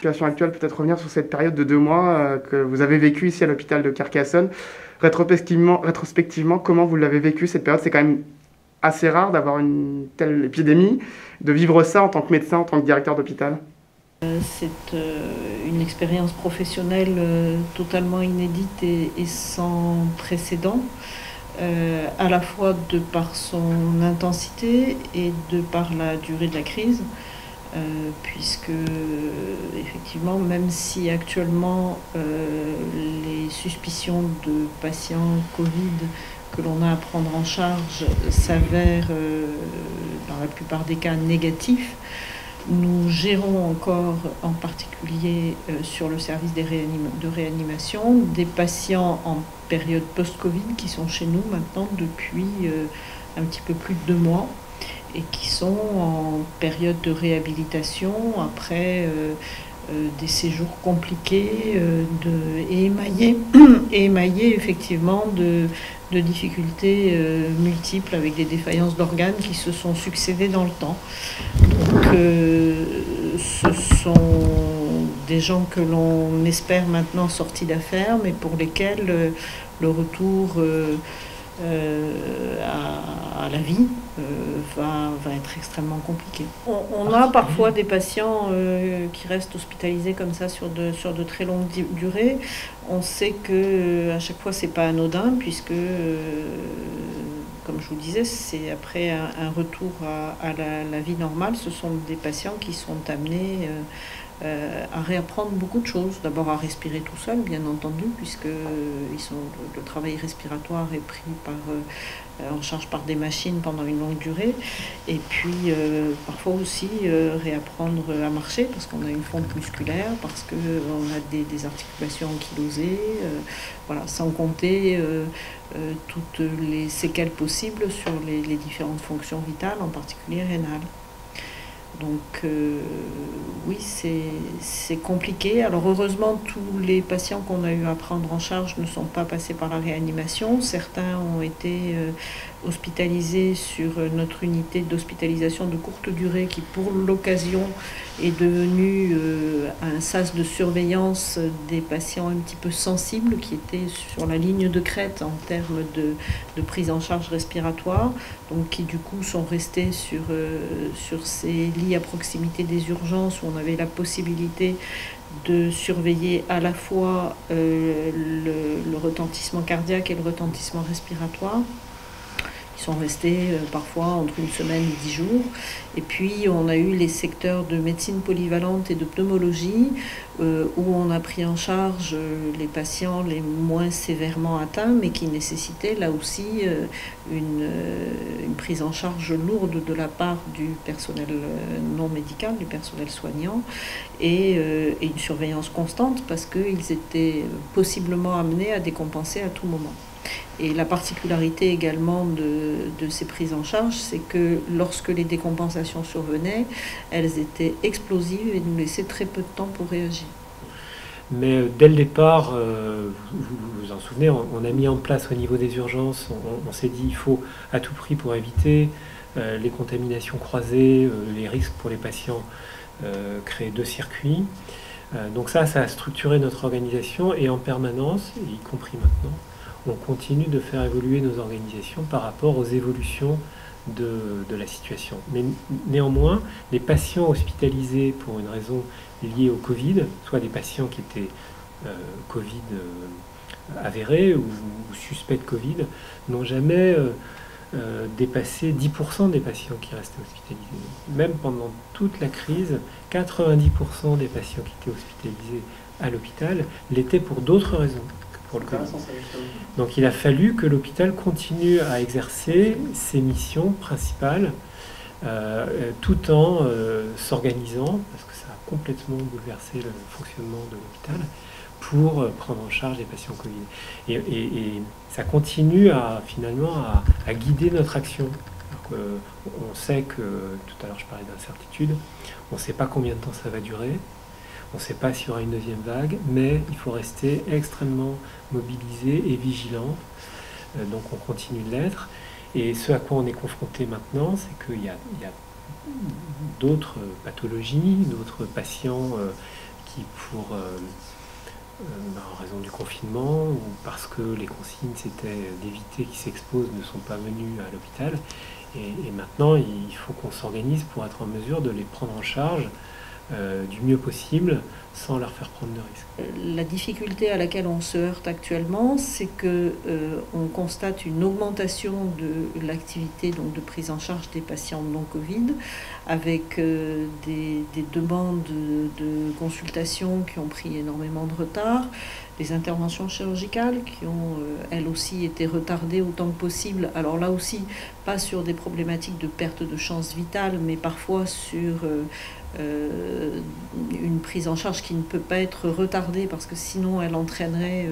situation actuelle, peut-être revenir sur cette période de 2 mois que vous avez vécue ici à l'hôpital de Carcassonne. Rétrospectivement, comment vous l'avez vécu cette période? C'est quand même assez rare d'avoir une telle épidémie, de vivre ça en tant que médecin, en tant que directeur d'hôpital. C'est une expérience professionnelle totalement inédite et sans précédent, à la fois de par son intensité et de par la durée de la crise, puisque effectivement, même si actuellement les suspicions de patients Covid que l'on a à prendre en charge s'avèrent dans la plupart des cas négatifs, nous gérons encore, en particulier sur le service de réanimation, des patients en période post-Covid qui sont chez nous maintenant depuis un petit peu plus de 2 mois et qui sont en période de réhabilitation après des séjours compliqués et émaillés effectivement de difficultés multiples avec des défaillances d'organes qui se sont succédées dans le temps. Donc ce sont des gens que l'on espère maintenant sortis d'affaires, mais pour lesquels le retour à la vie va être extrêmement compliqué. On a parfois des patients qui restent hospitalisés comme ça sur de très longues durées. On sait que à chaque fois c'est pas anodin, puisque comme je vous disais, c'est après un retour à la vie normale, ce sont des patients qui sont amenés à réapprendre beaucoup de choses. D'abord à respirer tout seul, bien entendu, puisque le travail respiratoire est pris en charge par des machines pendant une longue durée. Et puis parfois aussi réapprendre à marcher, parce qu'on a une fonte musculaire, parce qu'on a des articulations ankylosées, voilà, sans compter toutes les séquelles possibles sur les différentes fonctions vitales, en particulier rénales. Donc oui, c'est compliqué. Alors heureusement, tous les patients qu'on a eu à prendre en charge ne sont pas passés par la réanimation. Certains ont été hospitalisés sur notre unité d'hospitalisation de courte durée qui, pour l'occasion, est devenue un sas de surveillance des patients un petit peu sensibles qui étaient sur la ligne de crête en termes de prise en charge respiratoire, donc qui du coup sont restés sur ces lits à proximité des urgences où on avait la possibilité de surveiller à la fois le retentissement cardiaque et le retentissement respiratoire. Ils sont restés parfois entre 1 semaine et 10 jours. Et puis on a eu les secteurs de médecine polyvalente et de pneumologie où on a pris en charge les patients les moins sévèrement atteints, mais qui nécessitaient là aussi une prise en charge lourde de la part du personnel non médical, du personnel soignant, et une surveillance constante parce qu'ils étaient possiblement amenés à décompenser à tout moment. Et la particularité également de ces prises en charge, c'est que lorsque les décompensations survenaient, elles étaient explosives et nous laissaient très peu de temps pour réagir. Mais dès le départ, vous vous en souvenez, on a mis en place au niveau des urgences, on s'est dit il faut à tout prix pour éviter les contaminations croisées, les risques pour les patients, créer 2 circuits. Donc ça a structuré notre organisation et en permanence, y compris maintenant, on continue de faire évoluer nos organisations par rapport aux évolutions de la situation. Mais néanmoins, les patients hospitalisés pour une raison liée au Covid, soit des patients qui étaient Covid avérés ou suspects de Covid, n'ont jamais dépassé 10% des patients qui restaient hospitalisés. Même pendant toute la crise, 90% des patients qui étaient hospitalisés à l'hôpital l'étaient pour d'autres raisons. Pour le Covid. Donc il a fallu que l'hôpital continue à exercer ses missions principales tout en s'organisant, parce que ça a complètement bouleversé le fonctionnement de l'hôpital, pour prendre en charge les patients Covid. Et ça continue finalement à guider notre action. On sait que, tout à l'heure je parlais d'incertitude, on ne sait pas combien de temps ça va durer. On ne sait pas s'il y aura une deuxième vague, mais il faut rester extrêmement mobilisé et vigilant. Donc on continue de l'être. Et ce à quoi on est confronté maintenant, c'est qu'il y a d'autres pathologies, d'autres patients partie pour en raison du confinement ou parce que les consignes c'était d'éviter qu'ils s'exposent ne sont pas venus à l'hôpital. Et maintenant, il faut qu'on s'organise pour être en mesure de les prendre en charge du mieux possible sans leur faire prendre de risques. La difficulté à laquelle on se heurte actuellement, c'est que on constate une augmentation de l'activité donc de prise en charge des patients non Covid, avec des demandes de consultation qui ont pris énormément de retard, des interventions chirurgicales qui ont elles aussi été retardées autant que possible. Alors là aussi, pas sur des problématiques de perte de chance vitale, mais parfois sur une prise en charge qui ne peut pas être retardée parce que sinon elle entraînerait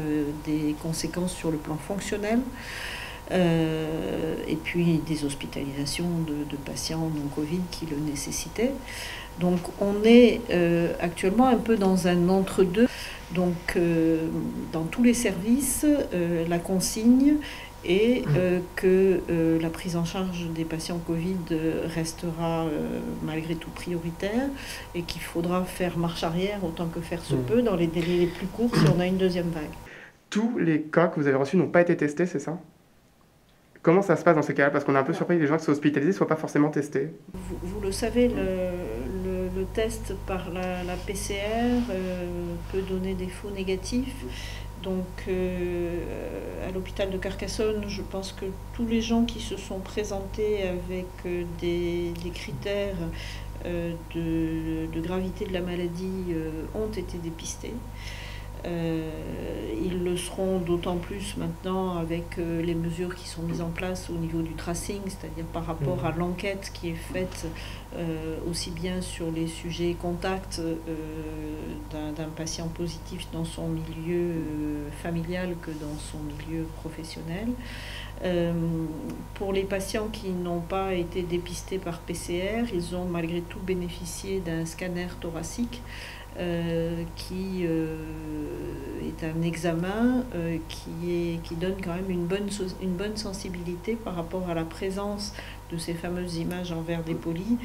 des conséquences sur le plan fonctionnel. Et puis des hospitalisations de patients non Covid qui le nécessitaient. Donc on est actuellement un peu dans un entre-deux. Donc dans tous les services, la consigne et que la prise en charge des patients Covid restera malgré tout prioritaire et qu'il faudra faire marche arrière autant que faire se peut dans les délais les plus courts si on a une deuxième vague. Tous les cas que vous avez reçus n'ont pas été testés, c'est ça ? Comment ça se passe dans ces cas-là ? Parce qu'on est un peu surpris que les gens qui sont hospitalisés ne soient pas forcément testés. Vous le savez, le test par la PCR peut donner des faux négatifs. Donc à l'hôpital de Carcassonne, je pense que tous les gens qui se sont présentés avec des critères de gravité de la maladie ont été dépistés. Ils le seront d'autant plus maintenant avec les mesures qui sont mises en place au niveau du tracing, c'est-à-dire par rapport à l'enquête qui est faite aussi bien sur les sujets contacts d'un patient positif dans son milieu familial que dans son milieu professionnel. Pour les patients qui n'ont pas été dépistés par PCR, ils ont malgré tout bénéficié d'un scanner thoracique qui est un examen qui donne quand même une bonne sensibilité par rapport à la présence de ces fameuses images en verre dépoli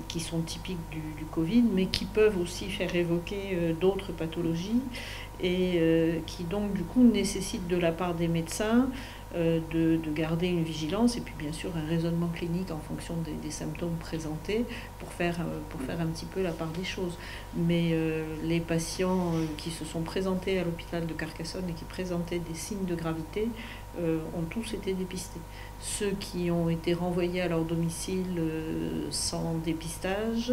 qui sont typiques du Covid, mais qui peuvent aussi faire évoquer d'autres pathologies et qui donc du coup nécessitent de la part des médecins de garder une vigilance et puis bien sûr un raisonnement clinique en fonction des symptômes présentés pour faire un petit peu la part des choses. Mais les patients qui se sont présentés à l'hôpital de Carcassonne et qui présentaient des signes de gravité ont tous été dépistés. Ceux qui ont été renvoyés à leur domicile sans dépistage,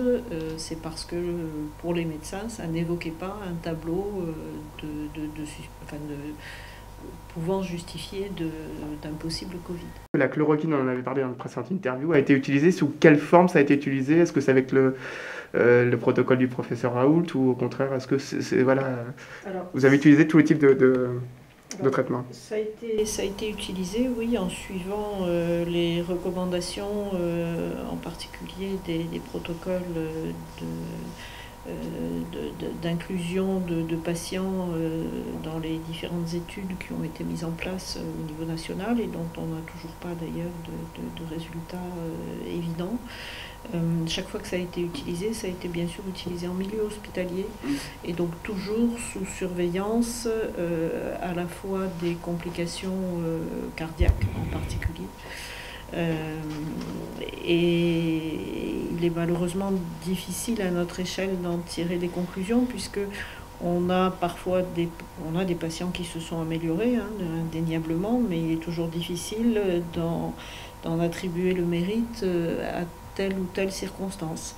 c'est parce que pour les médecins, ça n'évoquait pas un tableau pouvant justifier d'un possible Covid. La chloroquine, on en avait parlé dans une précédente interview, a été utilisée. Sous quelle forme ça a été utilisé ? Est-ce que c'est avec le protocole du professeur Raoult ou au contraire, est-ce que Alors, vous avez utilisé tous les types de traitements ? Ça a été utilisé, oui, en suivant les recommandations, en particulier des protocoles d'inclusion de patients dans les différentes études qui ont été mises en place au niveau national et dont on n'a toujours pas d'ailleurs de résultats évidents. Chaque fois que ça a été bien sûr utilisé en milieu hospitalier et donc toujours sous surveillance à la fois des complications cardiaques en particulier. Et il est malheureusement difficile à notre échelle d'en tirer des conclusions puisque on a parfois des patients qui se sont améliorés indéniablement, mais il est toujours difficile d'en attribuer le mérite à telle ou telle circonstance.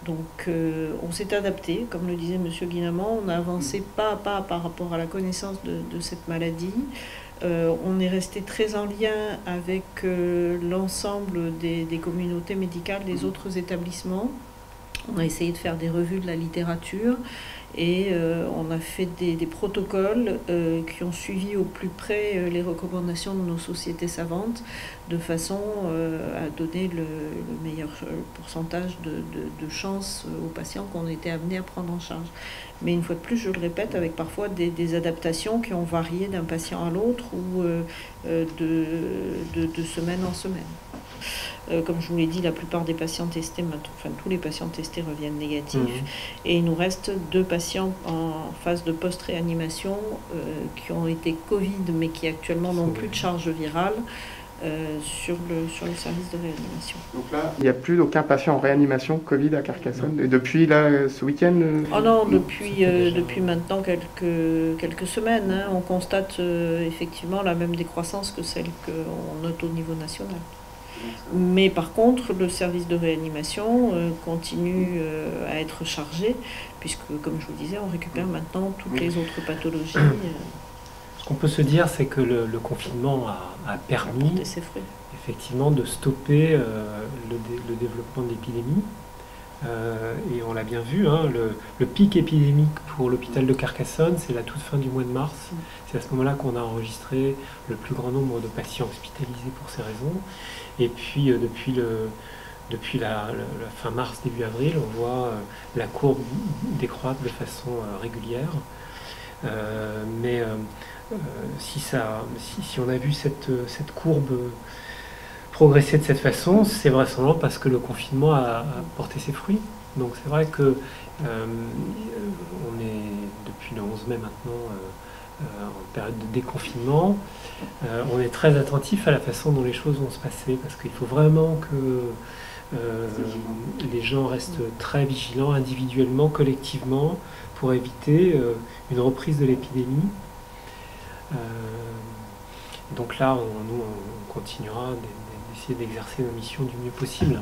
Donc on s'est adapté, comme le disait M. Guinamant, on a avancé pas à pas par rapport à la connaissance de cette maladie. On est resté très en lien avec l'ensemble des communautés médicales des autres établissements. On a essayé de faire des revues de la littérature et on a fait des protocoles qui ont suivi au plus près les recommandations de nos sociétés savantes de façon à donner le meilleur pourcentage de chances aux patients qu'on était amenés à prendre en charge. Mais une fois de plus, je le répète, avec parfois des adaptations qui ont varié d'un patient à l'autre ou de semaine en semaine. Comme je vous l'ai dit, la plupart des patients testés, enfin tous les patients testés reviennent négatifs. Et il nous reste 2 patients en phase de post-réanimation qui ont été Covid, mais qui actuellement n'ont plus de charge virale. Sur le service de réanimation. Donc là, il n'y a plus aucun patient en réanimation Covid à Carcassonne. Et depuis là, ce week-end Oh non, depuis maintenant quelques semaines, hein, on constate effectivement la même décroissance que celle qu'on note au niveau national. Mais par contre, le service de réanimation continue à être chargé, puisque, comme je vous disais, on récupère maintenant toutes les autres pathologies. Ce qu'on peut se dire, c'est que le confinement a permis effectivement de stopper le développement de l'épidémie. Et on l'a bien vu, hein, le pic épidémique pour l'hôpital de Carcassonne, c'est la toute fin du mois de mars. C'est à ce moment-là qu'on a enregistré le plus grand nombre de patients hospitalisés pour ces raisons. Et puis depuis la fin mars, début avril, on voit la courbe décroître de façon régulière. Si on a vu cette courbe progresser de cette façon, c'est vraisemblablement parce que le confinement a porté ses fruits. Donc c'est vrai que on est depuis le 11 mai maintenant en période de déconfinement. On est très attentif à la façon dont les choses vont se passer, parce qu'il faut vraiment que les gens restent très vigilants individuellement, collectivement, pour éviter une reprise de l'épidémie. Donc là, nous, on continuera d'essayer d'exercer nos missions du mieux possible.